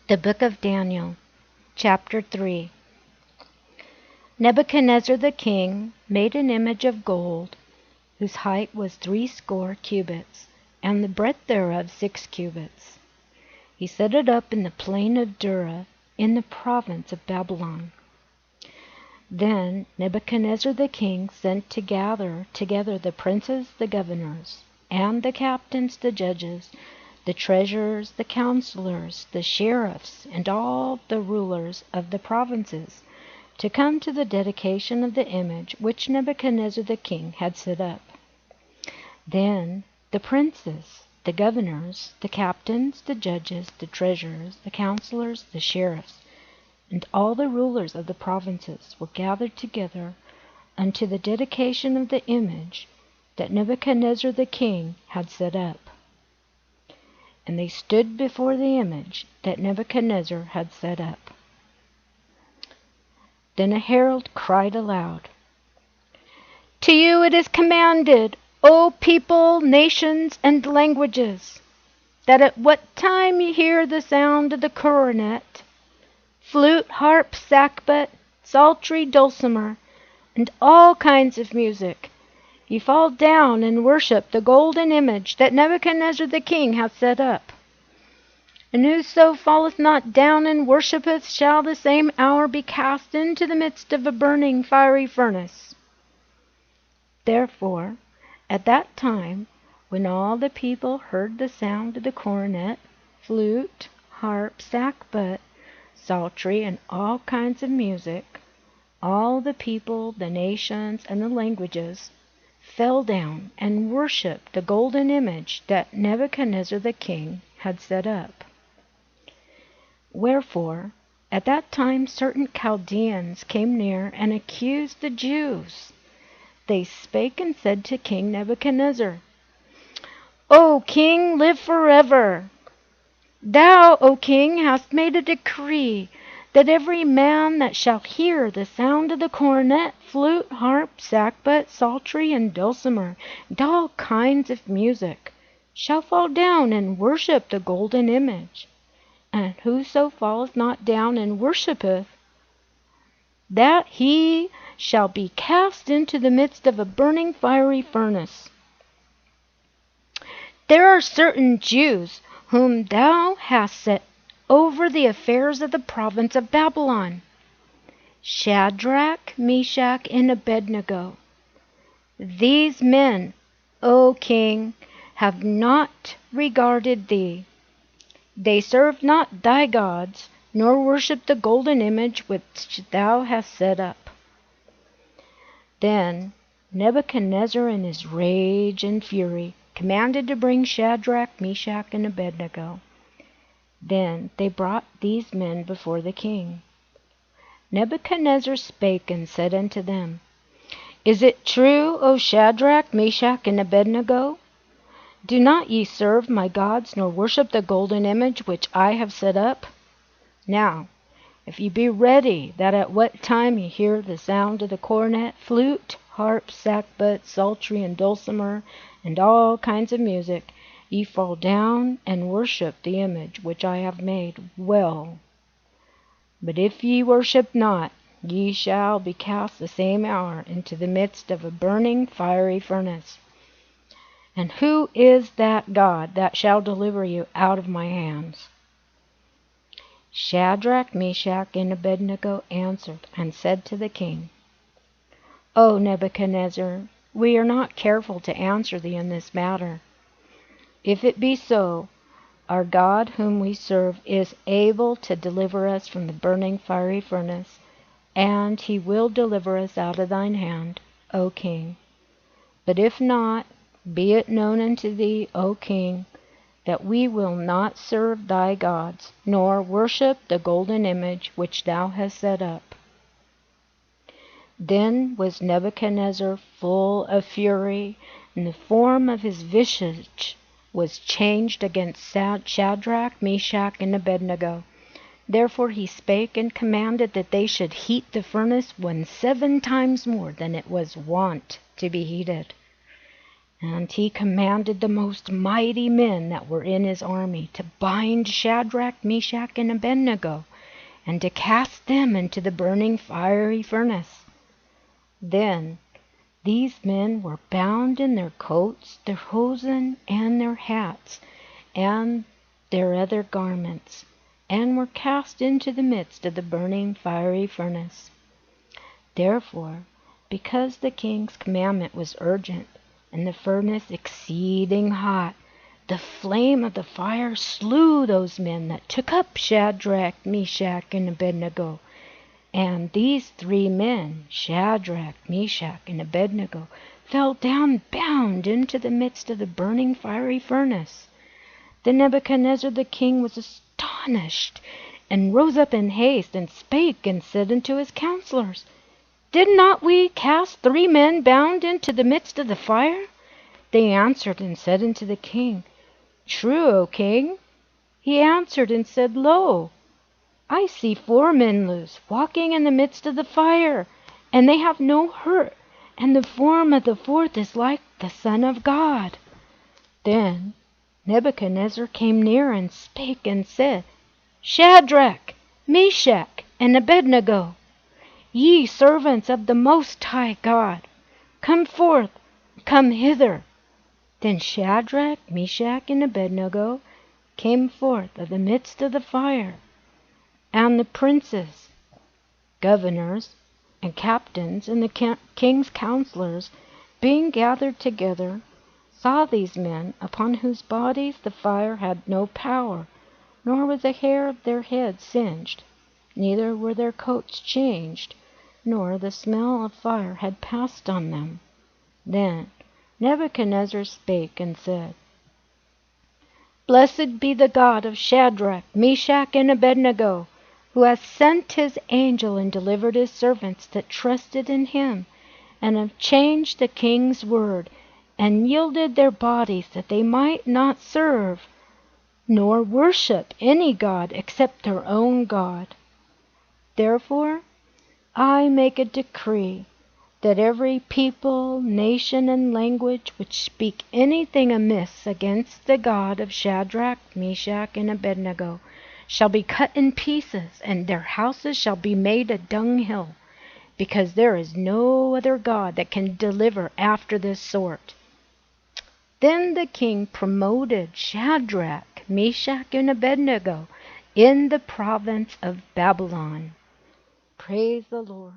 The Book of Daniel, Chapter 3. Nebuchadnezzar the king made an image of gold, whose height was 60 cubits, and the breadth thereof 6 cubits. He set it up in the plain of Dura, in the province of Babylon. Then Nebuchadnezzar the king sent to gather together the princes, the governors, and the captains, the judges, the treasurers, the counselors, the sheriffs, and all the rulers of the provinces, to come to the dedication of the image which Nebuchadnezzar the king had set up. Then the princes, the governors, the captains, the judges, the treasurers, the counselors, the sheriffs, and all the rulers of the provinces were gathered together unto the dedication of the image that Nebuchadnezzar the king had set up. And they stood before the image that Nebuchadnezzar had set up. Then a herald cried aloud, "To you it is commanded, O people, nations, and languages, that at what time you hear the sound of the cornet, flute, harp, sackbut, psaltery, dulcimer, and all kinds of music, ye fall down and worship the golden image that Nebuchadnezzar the king hath set up. And whoso falleth not down and worshippeth shall the same hour be cast into the midst of a burning fiery furnace." Therefore, at that time, when all the people heard the sound of the cornet, flute, harp, sackbut, psaltery, and all kinds of music, all the people, the nations, and the languages fell down and worshipped the golden image that Nebuchadnezzar the king had set up. Wherefore, at that time certain Chaldeans came near and accused the Jews. They spake and said to King Nebuchadnezzar, "O king, live forever. Thou, O king, hast made a decree that every man that shall hear the sound of the cornet, flute, harp, sackbut, psaltery, and dulcimer, and all kinds of music, shall fall down and worship the golden image. And whoso falleth not down and worshippeth, that he shall be cast into the midst of a burning fiery furnace. There are certain Jews whom thou hast set over the affairs of the province of Babylon, Shadrach, Meshach, and Abednego. These men, O king, have not regarded thee. They serve not thy gods, nor worship the golden image which thou hast set up." Then Nebuchadnezzar in his rage and fury commanded to bring Shadrach, Meshach, and Abednego. Then they brought these men before the king. Nebuchadnezzar spake and said unto them, "Is it true, O Shadrach, Meshach, and Abednego? Do not ye serve my gods, nor worship the golden image which I have set up? Now, if ye be ready that at what time ye hear the sound of the cornet, flute, harp, sackbut, psaltery, and dulcimer, and all kinds of music, ye fall down and worship the image which I have made, well. But if ye worship not, ye shall be cast the same hour into the midst of a burning fiery furnace. And who is that God that shall deliver you out of my hands?" Shadrach, Meshach, and Abednego answered and said to the king, "O Nebuchadnezzar, we are not careful to answer thee in this matter. If it be so, our God whom we serve is able to deliver us from the burning fiery furnace, and he will deliver us out of thine hand, O king. But if not, be it known unto thee, O king, that we will not serve thy gods, nor worship the golden image which thou hast set up." Then was Nebuchadnezzar full of fury, and the form of his visage was changed against Shadrach, Meshach, and Abednego. Therefore he spake and commanded that they should heat the furnace 7 times more than it was wont to be heated. And he commanded the most mighty men that were in his army to bind Shadrach, Meshach, and Abednego, and to cast them into the burning fiery furnace. Then these men were bound in their coats, their hosen, and their hats, and their other garments, and were cast into the midst of the burning fiery furnace. Therefore, because the king's commandment was urgent, and the furnace exceeding hot, the flame of the fire slew those men that took up Shadrach, Meshach, and Abednego. And these 3 men, Shadrach, Meshach, and Abednego, fell down bound into the midst of the burning fiery furnace. Then Nebuchadnezzar the king was astonished, and rose up in haste, and spake, and said unto his counselors, Did not we cast 3 men bound into the midst of the fire? They answered and said unto the king, True, O king. He answered and said, Lo, I see 4 men loose, walking in the midst of the fire, and they have no hurt, and the form of the 4th is like the Son of God. Then Nebuchadnezzar came near and spake and said, Shadrach, Meshach, and Abednego, ye servants of the Most High God, come forth, come hither. Then Shadrach, Meshach, and Abednego came forth of the midst of the fire. And the princes, governors, and captains, and the king's counselors, being gathered together, saw these men, upon whose bodies the fire had no power, nor was a hair of their head singed, neither were their coats changed, nor the smell of fire had passed on them. Then Nebuchadnezzar spake and said, Blessed be the God of Shadrach, Meshach, and Abednego, who has sent his angel and delivered his servants that trusted in him, and have changed the king's word, and yielded their bodies that they might not serve, nor worship any god except their own God. Therefore I make a decree that every people, nation, and language which speak anything amiss against the God of Shadrach, Meshach, and Abednego shall be cut in pieces, and their houses shall be made a dunghill, because there is no other God that can deliver after this sort. Then the king promoted Shadrach, Meshach, and Abednego in the province of Babylon. Praise the Lord.